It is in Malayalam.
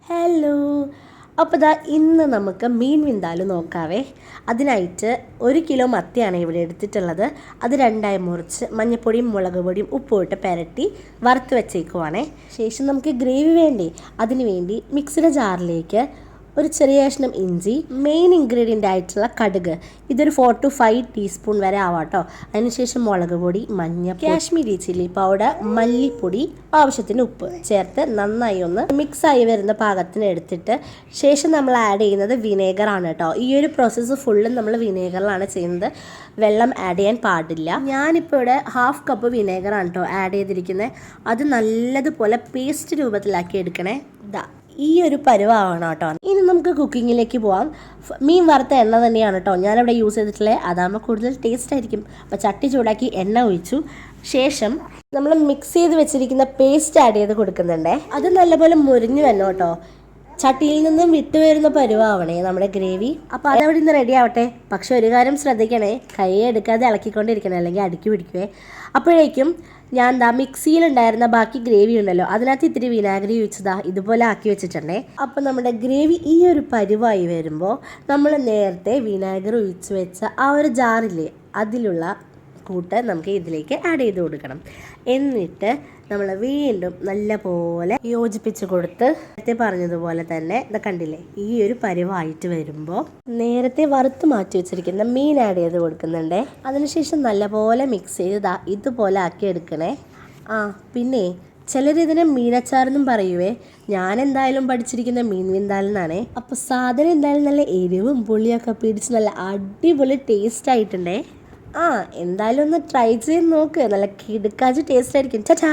ഹലോ. അപ്പോൾ ദാ ഇന്ന് നമുക്ക് മീൻ വിന്താലും നോക്കാവേ. അതിനായിട്ട് 1 കിലോ മത്തിയാണ് ഇവിടെ എടുത്തിട്ടുള്ളത്. അത് രണ്ടായി മുറിച്ച് മഞ്ഞൾപ്പൊടിയും മുളക് പൊടിയും ഉപ്പും ഇട്ട് പുരട്ടി വറുത്ത് വെച്ചേക്കുവാണേ. ശേഷം നമുക്ക് ഗ്രേവി വേണ്ടേ, അതിന് വേണ്ടി മിക്സിയുടെ ജാറിലേക്ക് ഒരു ചെറിയ കഷ്ണം ഇഞ്ചി, മെയിൻ ഇൻഗ്രീഡിയൻ്റ് ആയിട്ടുള്ള കടുക്, ഇതൊരു 4 to 5 ടീസ്പൂൺ വരെ ആവാട്ടോ. അതിനുശേഷം മുളക് പൊടി, മഞ്ഞൾ, കാശ്മീരി ചില്ലി പൗഡർ, മല്ലിപ്പൊടി, ആവശ്യത്തിന് ഉപ്പ് ചേർത്ത് നന്നായി ഒന്ന് മിക്സായി വരുന്ന പാകത്തിന് എടുത്തിട്ട് ശേഷം നമ്മൾ ആഡ് ചെയ്യുന്നത് വിനേഗറാണ് കേട്ടോ. ഈ ഒരു പ്രോസസ്സ് ഫുള്ളും നമ്മൾ വിനേഗറിലാണ് ചെയ്യുന്നത്, വെള്ളം ആഡ് ചെയ്യാൻ പാടില്ല. ഞാനിപ്പോൾ ഇവിടെ 1/2 കപ്പ് വിനേഗറാണ് കേട്ടോ ആഡ് ചെയ്തിരിക്കുന്നത്. അത് നല്ലതുപോലെ പേസ്റ്റ് രൂപത്തിലാക്കി എടുക്കണേ. ഈ ഒരു പരുവാവണം കേട്ടോ. ഇനി നമുക്ക് കുക്കിങ്ങിലേക്ക് പോവാം. മീൻ വറുത്ത എണ്ണ തന്നെയാണ് കേട്ടോ ഞാനിവിടെ യൂസ് ചെയ്തിട്ടുള്ളത്. അതാകുമ്പോൾ കൂടുതൽ ടേസ്റ്റ് ആയിരിക്കും. അപ്പോൾ ചട്ടി ചൂടാക്കി എണ്ണ ഒഴിച്ചു ശേഷം നമ്മൾ മിക്സ് ചെയ്ത് വെച്ചിരിക്കുന്ന പേസ്റ്റ് ആഡ് ചെയ്ത് കൊടുക്കുന്നുണ്ടേ. അത് നല്ലപോലെ മുരിഞ്ഞു വരണം കേട്ടോ. ചട്ടിയിൽ നിന്നും വിട്ടുവരുന്ന പരുവാവണേ നമ്മുടെ ഗ്രേവി. അപ്പോൾ അതവിടെ നിന്ന് റെഡി ആവട്ടെ. പക്ഷെ ഒരു കാര്യം ശ്രദ്ധിക്കണേ, കൈ എടുക്കാതെ ഇളക്കിക്കൊണ്ടിരിക്കണേ, അല്ലെങ്കിൽ അടുക്കി പിടിക്കുവേ. അപ്പോഴേക്കും ഞാൻ മിക്സിയിലുണ്ടായിരുന്ന ബാക്കി ഗ്രേവി ഉണ്ടല്ലോ, അതിനകത്ത് ഇത്തിരി വിനാഗിരി ഒഴിച്ചതാ ഇതുപോലെ ആക്കി വെച്ചിട്ടുണ്ടേ. അപ്പോൾ നമ്മുടെ ഗ്രേവി ഈ ഒരു പരുവായി വരുമ്പോൾ നമ്മൾ നേരത്തെ വിനാഗിരി ഒഴിച്ച് വെച്ച ആ ഒരു ജാറില്ലേ, അതിലുള്ള കൂട്ട് നമുക്ക് ഇതിലേക്ക് ആഡ് ചെയ്ത് കൊടുക്കണം. എന്നിട്ട് നമ്മൾ വീണ്ടും നല്ല പോലെ യോജിപ്പിച്ച് കൊടുത്ത് നേരത്തെ പറഞ്ഞതുപോലെ തന്നെ ഇത് കണ്ടില്ലേ, ഈ ഒരു പരുവായിട്ട് വരുമ്പോൾ നേരത്തെ വറുത്ത് മാറ്റി വെച്ചിരിക്കുന്ന മീൻ ആഡ് ചെയ്ത് കൊടുക്കുന്നുണ്ടേ. അതിനുശേഷം നല്ലപോലെ മിക്സ് ചെയ്ത് ഇതുപോലെ ആക്കി എടുക്കണേ. പിന്നെ ചിലരിതിനെ മീനച്ചാറെന്നും പറയുവേ. ഞാൻ എന്തായാലും പഠിച്ചിരിക്കുന്ന മീൻ വിന്താലെന്നാണേ. അപ്പോൾ സാധനം എന്തായാലും നല്ല എരിവും പുളിയൊക്കെ പിടിച്ച് നല്ല അടിപൊളി ടേസ്റ്റ് ആയിട്ടുണ്ടേ. എന്തായാലും ഒന്ന് ട്രൈ ചെയ്ത് നോക്ക്, നല്ല കിടുക്കാച്ച് ടേസ്റ്റ് ആയിരിക്കും. ചാ.